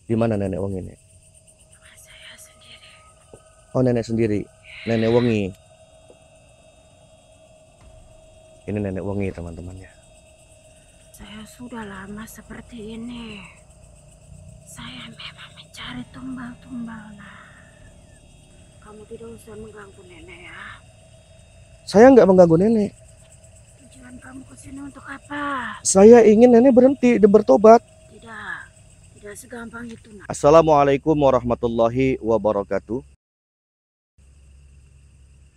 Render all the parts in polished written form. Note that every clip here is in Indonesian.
Di mana nenek Wengi, Nek? Saya sendiri. Oh, nenek sendiri. Nenek Wengi. Ini nenek Wengi, teman-temannya. Saya sudah lama seperti ini. Saya memang mencari tumbal-tumbal. Nah, kamu tidak usah mengganggu nenek ya. Saya nggak mengganggu nenek. Tujuan kamu ke sini untuk apa? Saya ingin nenek berhenti dan bertobat. Tidak segampang itu, nak. Assalamualaikum warahmatullahi wabarakatuh.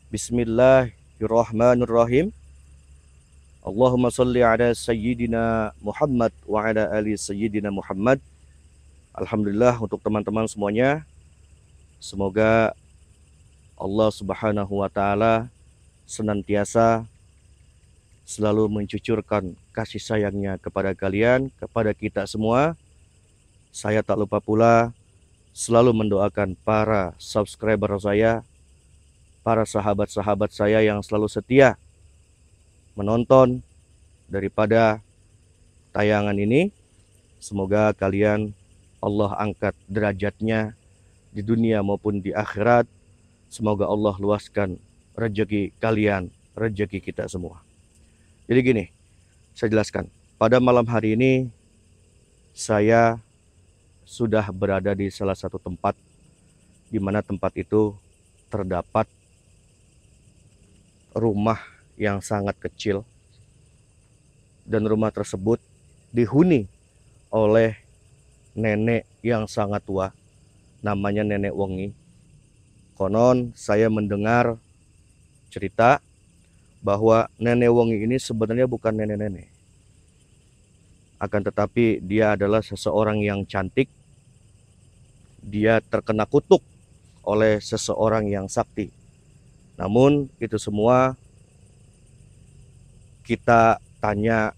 Bismillahirrahmanirrahim. Allahumma salli ala sayyidina Muhammad wa ala ali sayyidina Muhammad. Alhamdulillah untuk teman-teman semuanya. Semoga Allah Subhanahu wa taala senantiasa selalu mencucurkan kasih sayangnya kepada kalian, kepada kita semua. Saya tak lupa pula selalu mendoakan para subscriber saya, para sahabat-sahabat saya yang selalu setia menonton daripada tayangan ini. Semoga kalian Allah angkat derajatnya di dunia maupun di akhirat. Semoga Allah luaskan rezeki kalian, rezeki kita semua. Jadi gini, saya jelaskan. Pada malam hari ini saya sudah berada di salah satu tempat di mana tempat itu terdapat rumah yang sangat kecil, dan rumah tersebut dihuni oleh nenek yang sangat tua, namanya Nenek Wengi. Konon saya mendengar cerita bahwa Nenek Wengi ini sebenarnya bukan nenek-nenek, akan tetapi dia adalah seseorang yang cantik. Dia terkena kutuk oleh seseorang yang sakti. Namun itu semua kita tanya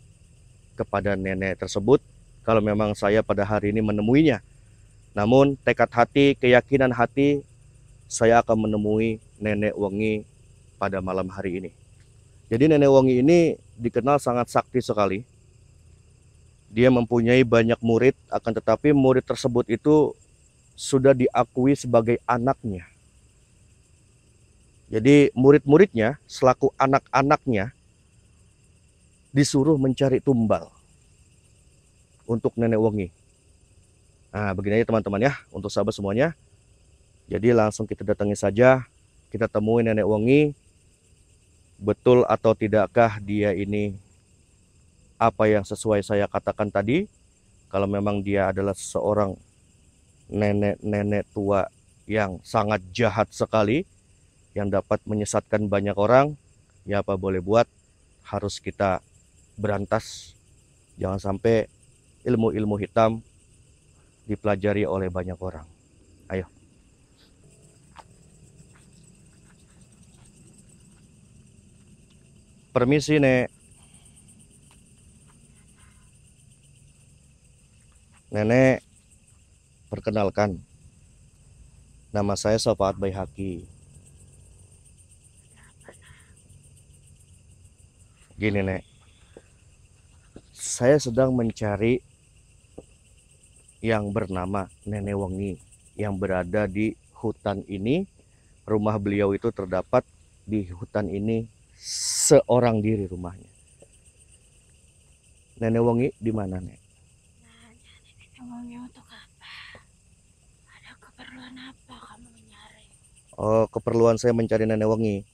kepada nenek tersebut kalau memang saya pada hari ini menemuinya. Namun tekad hati, keyakinan hati, saya akan menemui Nenek Wengi pada malam hari ini. Jadi Nenek Wengi ini dikenal sangat sakti sekali. Dia mempunyai banyak murid, akan tetapi murid tersebut itu sudah diakui sebagai anaknya. Jadi murid-muridnya selaku anak-anaknya disuruh mencari tumbal untuk Nenek Wengi. Nah, begini aja teman-teman ya, untuk sahabat semuanya. Jadi langsung kita datangi saja, kita temui Nenek Wengi. Betul atau tidakkah dia ini apa yang sesuai saya katakan tadi? Kalau memang dia adalah seorang nenek-nenek tua yang sangat jahat sekali, yang dapat menyesatkan banyak orang, ya apa boleh buat, harus kita berantas. Jangan sampai ilmu-ilmu hitam dipelajari oleh banyak orang. Ayo. Permisi, Nek. Nenek, perkenalkan. Nama saya Sofaat Baihaqi. Gini, Nek. Saya sedang mencari yang bernama Nenek Wengi yang berada di hutan ini. Rumah beliau itu terdapat di hutan ini seorang diri rumahnya. Nenek Wengi di mana, Nek? Nenek Wengi untuk apa? Ada keperluan apa kamu mencari? Oh, keperluan saya mencari Nenek Wengi.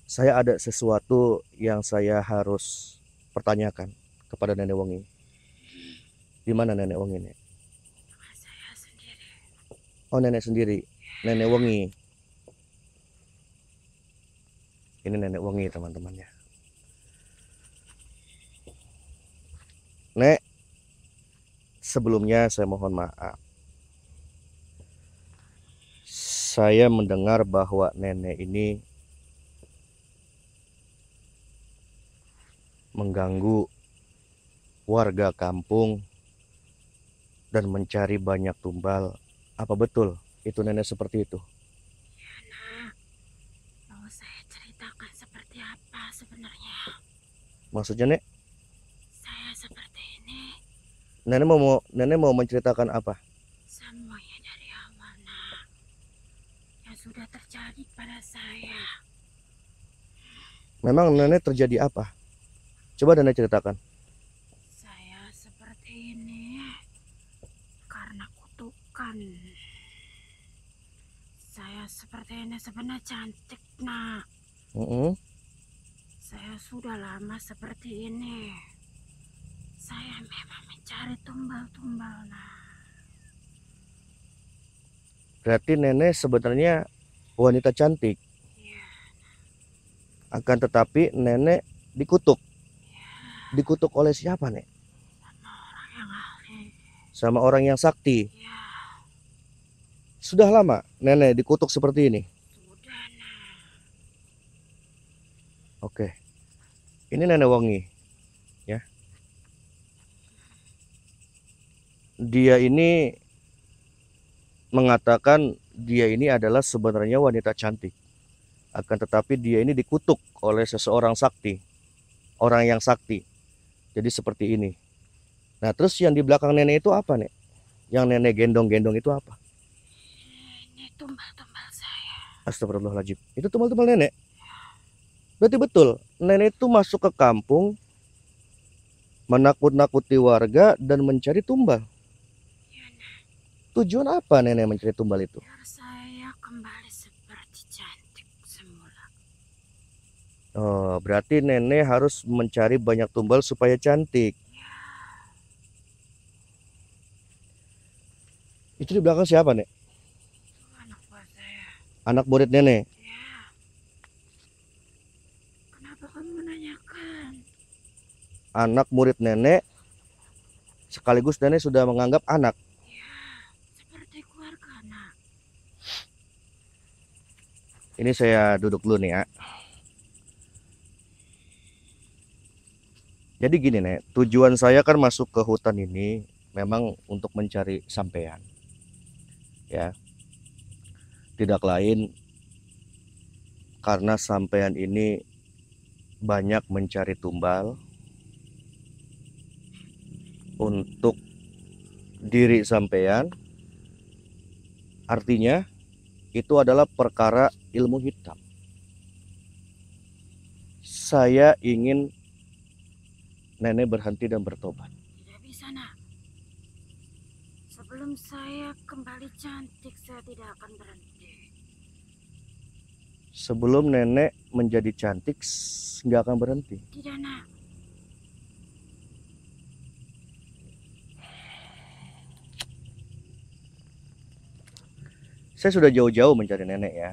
Saya ada sesuatu yang saya harus pertanyakan kepada Nenek Wengi. Di mana Nenek Wengi, Nek? Saya sendiri. Oh, nenek sendiri. Nenek Wengi. Ini Nenek Wengi, teman-temannya. Nek, sebelumnya saya mohon maaf. Saya mendengar bahwa nenek ini mengganggu warga kampung dan mencari banyak tumbal. Apa betul itu nenek seperti itu? Ya, nak. Mau saya ceritakan seperti apa sebenarnya? Maksudnya, Nek? Saya seperti ini Nenek mau menceritakan apa? Semuanya dari awal, nak. Yang sudah terjadi pada saya. Memang nenek terjadi apa? Coba nenek ceritakan. Saya seperti ini karena kutukan. Saya seperti ini sebenarnya cantik, nak. Saya sudah lama seperti ini. Saya memang mencari tumbal-tumbal, nak. Berarti nenek sebenarnya wanita cantik. Iya, Akan tetapi nenek dikutuk. iya. Dikutuk oleh siapa, Nek? Sama orang yang ahli. Sama orang yang sakti. Iya, Sudah lama nenek dikutuk seperti ini. sudah, nak. Oke. Ini nenek Wangi, ya. Dia ini mengatakan dia ini adalah sebenarnya wanita cantik. Akan tetapi dia ini dikutuk oleh seseorang sakti. Orang yang sakti. Jadi seperti ini. Nah, terus yang di belakang nenek itu apa, Nek? Yang nenek gendong-gendong itu apa? Ini tumbal-tumbal saya. Astagfirullahaladzim. Itu tumbal-tumbal nenek. Berarti betul, nenek itu masuk ke kampung, menakut-nakuti warga dan mencari tumbal. Iya, nak. Tujuan apa nenek mencari tumbal itu? Biar saya kembali seperti cantik semula. Oh, berarti nenek harus mencari banyak tumbal supaya cantik. Ya, Itu di belakang siapa, Nek? itu anak buah saya. Anak murid nenek. Ya. Kenapa kamu menanyakan? Anak murid nenek sekaligus nenek sudah menganggap anak. Ya, seperti keluarga, nak. Ini saya duduk dulu nih, ya. Jadi gini, Nek, tujuan saya kan masuk ke hutan ini memang untuk mencari sampean. Ya. Tidak lain karena sampean ini banyak mencari tumbal untuk diri sampean. Artinya itu adalah perkara ilmu hitam. Saya ingin nenek berhenti dan bertobat. Tidak bisa, nak. Sebelum saya kembali cantik, saya tidak akan berhenti. Sebelum nenek menjadi cantik, nggak akan berhenti. Tidak, nak. Saya sudah jauh-jauh mencari nenek, ya.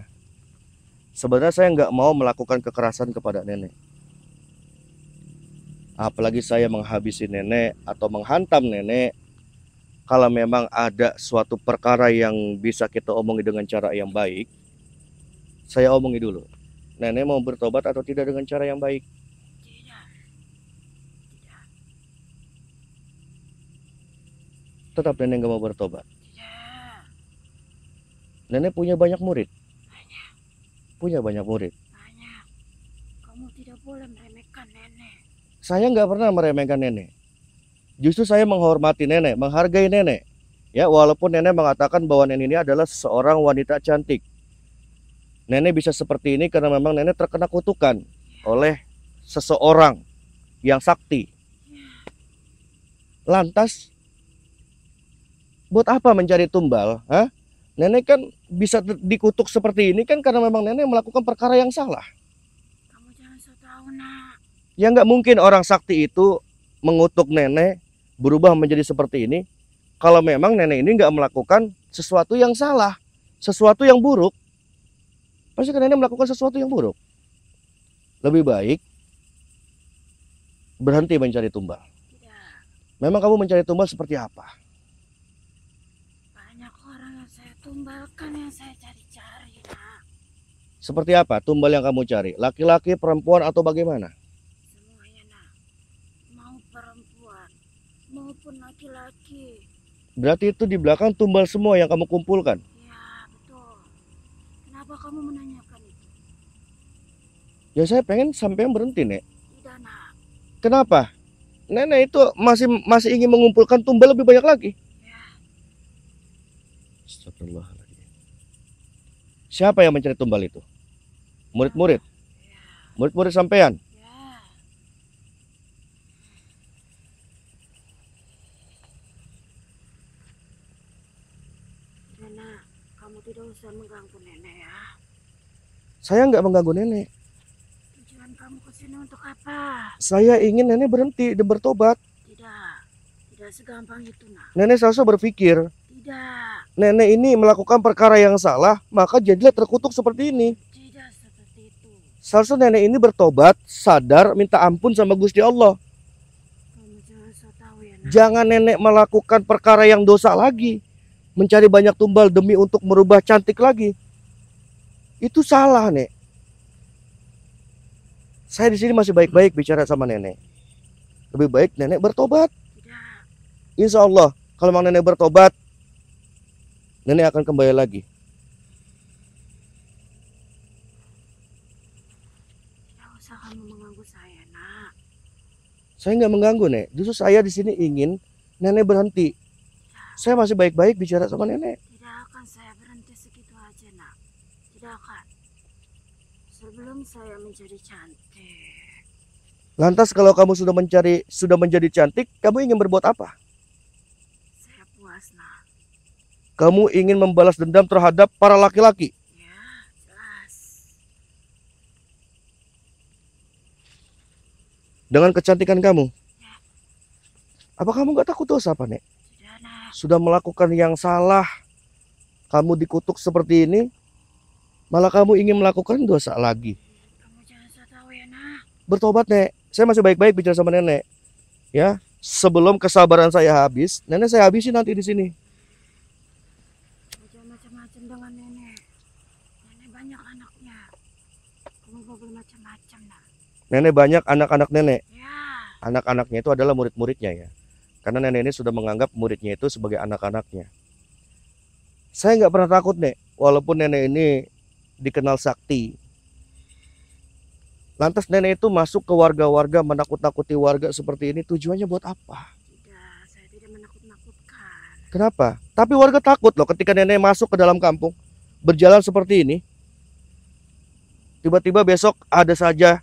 Sebenarnya saya nggak mau melakukan kekerasan kepada nenek. Apalagi saya menghabisi nenek atau menghantam nenek. Kalau memang ada suatu perkara yang bisa kita omongi dengan cara yang baik, saya omongi dulu. Nenek mau bertobat atau tidak dengan cara yang baik? Tidak. Tidak. Tetap nenek nggak mau bertobat. Tidak. Nenek punya banyak murid. Banyak. Punya banyak murid. Banyak. Kamu tidak boleh meremehkan nenek. Saya nggak pernah meremehkan nenek. Justru saya menghormati nenek, menghargai nenek. Ya, walaupun nenek mengatakan bahwa nenek ini adalah seorang wanita cantik. Nenek bisa seperti ini karena memang nenek terkena kutukan oleh seseorang yang sakti. Lantas, buat apa mencari tumbal? Hah? Nenek kan bisa dikutuk seperti ini kan karena memang nenek melakukan perkara yang salah. Kamu jangan so tahu, nak. Ya nggak mungkin orang sakti itu mengutuk nenek berubah menjadi seperti ini kalau memang nenek ini nggak melakukan sesuatu yang salah, sesuatu yang buruk. Pasti kan nenek melakukan sesuatu yang buruk. Lebih baik berhenti mencari tumbal. Tidak. Memang kamu mencari tumbal seperti apa? Banyak orang yang saya tumbalkan, yang saya cari-cari, nak. Seperti apa tumbal yang kamu cari? Laki-laki, perempuan, atau bagaimana? Semuanya, nak. Mau perempuan maupun laki-laki. Berarti itu di belakang tumbal semua yang kamu kumpulkan. Ya, betul. Kenapa kamu menanyakan itu? Ya saya pengen sampai berhenti, Nek. Tidak, nak. Kenapa? nenek itu masih ingin mengumpulkan tumbal lebih banyak lagi. Ya, Astagfirullahaladzim. Siapa yang mencari tumbal itu? Murid-murid, ya, murid-murid sampean. ya. Udah nak, kamu tidak usah mengganggu nenek ya. Saya nggak mengganggu nenek. Tujuan kamu ke sini untuk apa? Saya ingin nenek berhenti dan bertobat. Tidak, tidak segampang itu nak. Nenek seharusnya berpikir, Tidak, nenek ini melakukan perkara yang salah, maka jadilah terkutuk seperti ini. tidak seperti itu. Seharusnya nenek ini bertobat, sadar, minta ampun sama Gusti Allah. Kamu jangan so tahu ya nak. Jangan nenek melakukan perkara yang dosa lagi, mencari banyak tumbal demi untuk merubah cantik lagi. Itu salah, Nek. Saya di sini masih baik-baik bicara sama nenek. Lebih baik nenek bertobat. Tidak, Insya Allah, kalau memang nenek bertobat, nenek akan kembali lagi. tidak usah kamu mengganggu saya nak. Saya nggak mengganggu, Nek. Justru saya di sini ingin nenek berhenti. Saya masih baik-baik bicara sama nenek. Tidak akan saya berhenti segitu aja nak. Tidak akan. Sebelum saya menjadi cantik. Lantas kalau kamu sudah menjadi cantik, kamu ingin berbuat apa? Saya puas nak. Kamu ingin membalas dendam terhadap para laki-laki. Ya, jelas. Dengan kecantikan kamu. Apa kamu nggak takut dosa, Pak, Nek? Tidak nak. Sudah melakukan yang salah, kamu dikutuk seperti ini, malah kamu ingin melakukan dosa lagi. Kamu jangan so tahu ya nak. Bertobat, Nek. Saya masih baik-baik bicara sama nenek. Ya, sebelum kesabaran saya habis, nenek saya habisin nanti di sini. Kamu jangan macam-macam dengan nenek. Nenek banyak anaknya. Kamu boleh macam-macam nak. Nenek banyak anak-anak nenek. Ya, Anak-anaknya itu adalah murid-muridnya ya. Karena nenek ini sudah menganggap muridnya itu sebagai anak-anaknya. Saya nggak pernah takut, Nek. Walaupun nenek ini dikenal sakti. Lantas nenek itu masuk ke warga-warga, menakut-nakuti warga seperti ini. Tujuannya buat apa? tidak. Saya tidak menakut-nakutkan. Kenapa? Tapi warga takut loh ketika nenek masuk ke dalam kampung. Berjalan seperti ini. Tiba-tiba besok ada saja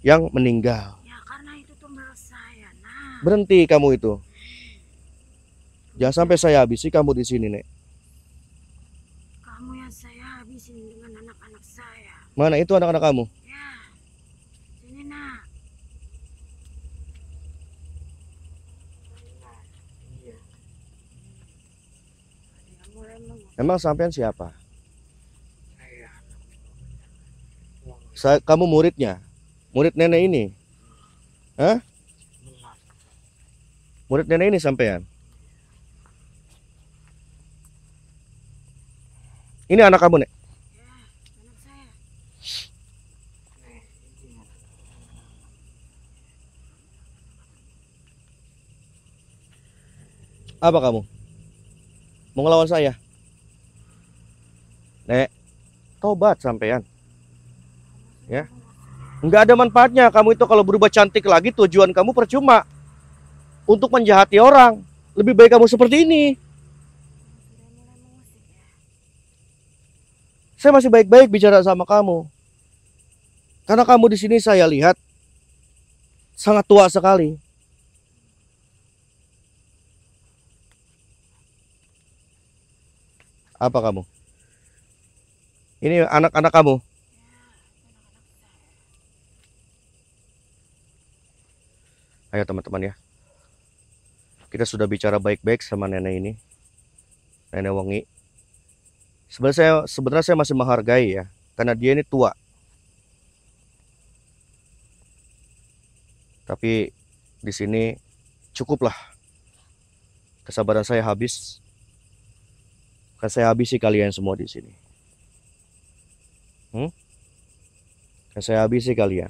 yang meninggal. Ya karena itu tumbal saya nak. Berhenti kamu itu. Jangan sampai saya habisi kamu di sini, Nek. Kamu yang saya habisin dengan anak-anak saya. Mana itu anak-anak kamu? Ya, sini nak. Dia mulai mengusik Emang sampean siapa? saya. Kamu muridnya? Murid nenek ini? Hah? Murid nenek ini sampean? Ini anak kamu, Nek? Ya, anak saya. Apa kamu? Mau ngelawan saya? Nek, tobat sampean. Ya. Nggak ada manfaatnya kamu itu kalau berubah cantik lagi, tujuan kamu percuma. Untuk menjahati orang. Lebih baik kamu seperti ini. Sudah mulai mengusik ya. Saya masih baik-baik bicara sama kamu. Karena kamu di sini saya lihat sangat tua sekali. Apa kamu? Ini anak-anak kamu. Ya, anak-anak saya. Ayo teman-teman ya. Kita sudah bicara baik-baik sama nenek ini. Nenek Wengi. Sebenarnya saya masih menghargai ya. Karena dia ini tua. Tapi di sini cukuplah. Kesabaran saya habis. Kan saya habisi kalian semua di sini. Kan saya habisi kalian.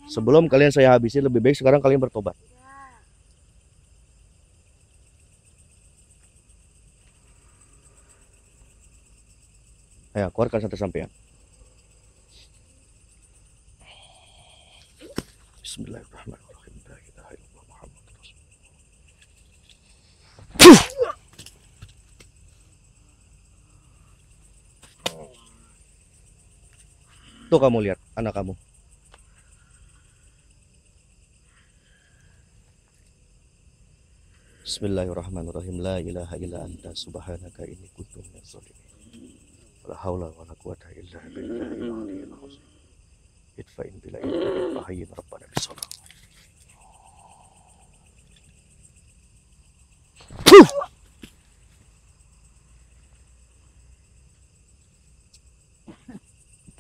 Sebelum kalian saya habisi, lebih baik sekarang kalian bertobat. Ya. Ayo, keluarkan satu sampean. Bismillahirrahmanirrahim. La ilaha illallah Tuh kamu lihat anak kamu. Bismillahirrahmanirrahim. La ilaha illa anta subhanaka inni kuntu minadz zalimin. La haula wala quwata illa billahil aliyyil azim. Idfa'in bila idfa'in fahayyin rabbana bisalam.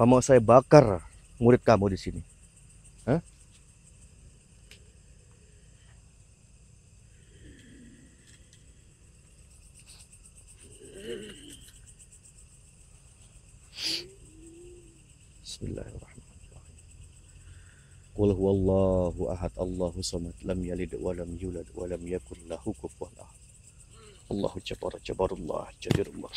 Apa mau saya bakar murid kamu di sini? Hah? Bismillahirrahmanirrahim. Qul huwallahu ahad, Allahu samad, lam yalid wa lam yulad wa lam yakul lahu kufuwan ahad. Allahu jabbar jabbarullah jadirullah.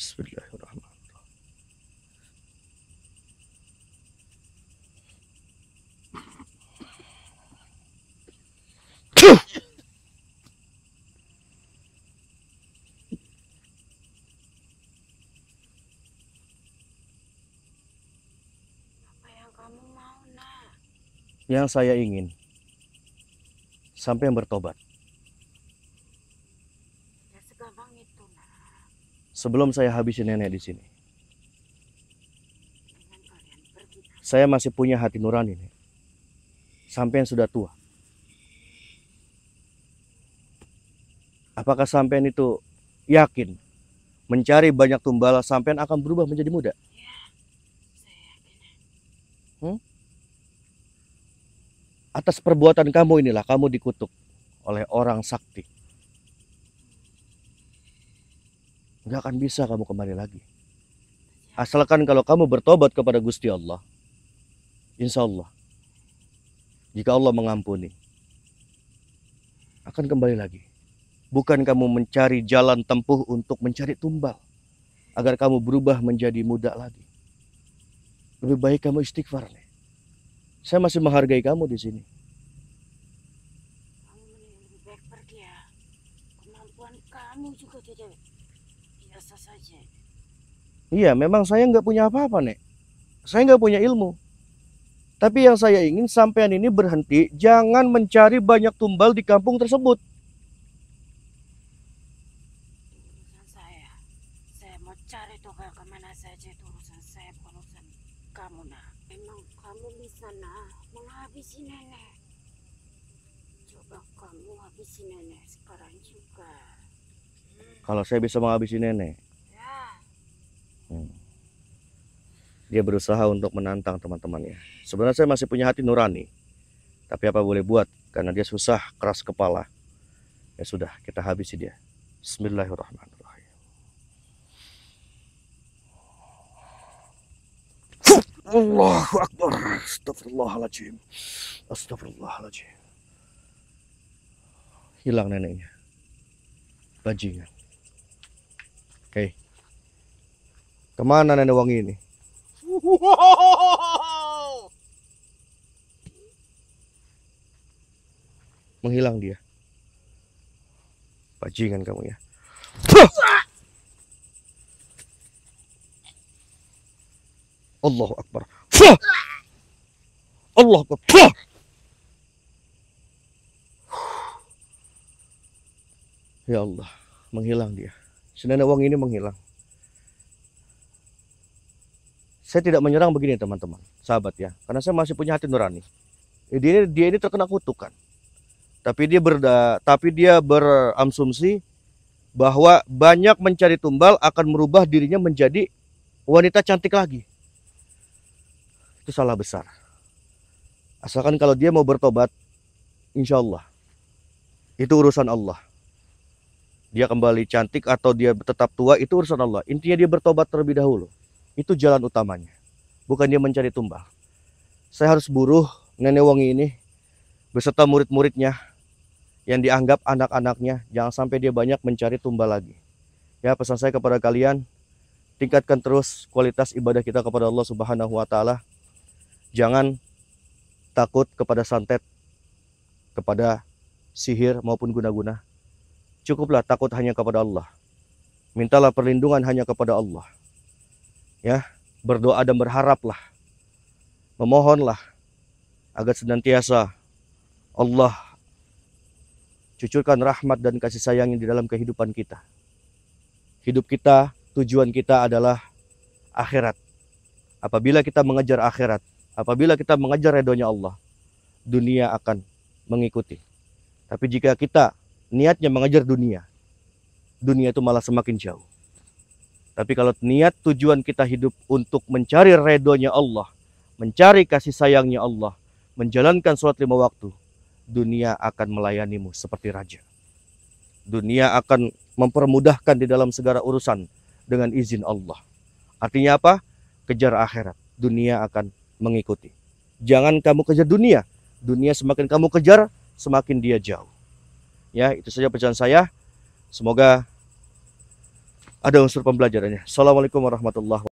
Bismillahirrahmanirrahim. Apa yang kamu mau, nak? Yang saya ingin sampai yang bertobat. Ya segampang itu, nak. Sebelum saya habisin nenek di sini, Dengan kalian pergi. saya masih punya hati nurani nih. Sampai yang sudah tua. Apakah sampean itu yakin mencari banyak tumbal sampean akan berubah menjadi muda? Ya, saya yakin. Atas perbuatan kamu inilah kamu dikutuk oleh orang sakti. Gak akan bisa kamu kembali lagi. Asalkan kalau kamu bertobat kepada Gusti Allah, insya Allah, jika Allah mengampuni, akan kembali lagi. Bukan kamu mencari jalan tempuh untuk mencari tumbal, agar kamu berubah menjadi muda lagi. Lebih baik kamu istighfar nih. Saya masih menghargai kamu di sini. Kamu lebih baik pergi ya. Kemampuan kamu juga tidak biasa saja. Iya, memang saya nggak punya apa-apa, Nek. Saya nggak punya ilmu. Tapi yang saya ingin sampean ini berhenti, jangan mencari banyak tumbal di kampung tersebut. Urusan saya mau cari tukang kemana saja, itu urusan saya, bukan urusan kamu, nak. Memang kamu bisa, nak, menghabisi nenek. Coba kamu habisi nenek sekarang juga. Kalau saya bisa menghabisi nenek, Ya, dia berusaha untuk menantang teman-temannya. Sebenarnya saya masih punya hati nurani. Tapi apa boleh buat, karena dia susah, keras kepala. Ya sudah, kita habisi dia. Bismillahirrahmanirrahim. Allahu Akbar. Astagfirullahaladzim. Astagfirullahaladzim. Hilang neneknya. Bajingan. Hei. Kemana nenek wangi ini? Menghilang dia. Bajingan kamu ya. Allahu Akbar. Allahu Akbar. Ya Allah, menghilang dia. Si nenek wangi ini menghilang. Saya tidak menyerang begini teman-teman, sahabat ya, karena saya masih punya hati nurani. Dia ini terkena kutukan. Tapi dia berasumsi bahwa banyak mencari tumbal akan merubah dirinya menjadi wanita cantik lagi. Itu salah besar. Asalkan kalau dia mau bertobat, insya Allah itu urusan Allah. Dia kembali cantik atau dia tetap tua, itu urusan Allah. Intinya dia bertobat terlebih dahulu. Itu jalan utamanya. Bukan dia mencari tumbal. Saya harus buruh nenek wangi ini beserta murid-muridnya yang dianggap anak-anaknya. Jangan sampai dia banyak mencari tumbal lagi. Ya, pesan saya kepada kalian, tingkatkan terus kualitas ibadah kita kepada Allah Subhanahu wa taala. Jangan takut kepada santet, kepada sihir maupun guna-guna. Cukuplah takut hanya kepada Allah. Mintalah perlindungan hanya kepada Allah. Ya, berdoa dan berharaplah. Memohonlah agar senantiasa Allah cucurkan rahmat dan kasih sayangnya di dalam kehidupan kita. Hidup kita, tujuan kita adalah akhirat. Apabila kita mengejar akhirat, apabila kita mengejar ridhonya Allah, dunia akan mengikuti. Tapi jika kita niatnya mengejar dunia, dunia itu malah semakin jauh. Tapi kalau niat tujuan kita hidup untuk mencari ridhonya Allah, mencari kasih sayangnya Allah, menjalankan sholat 5 waktu, dunia akan melayanimu seperti raja. Dunia akan mempermudahkan di dalam segala urusan dengan izin Allah. Artinya apa? Kejar akhirat, dunia akan mengikuti. Jangan kamu kejar dunia. Dunia semakin kamu kejar, semakin dia jauh. Ya, itu saja pesan saya. Semoga ada unsur pembelajarannya. Assalamualaikum warahmatullahi wabarakatuh.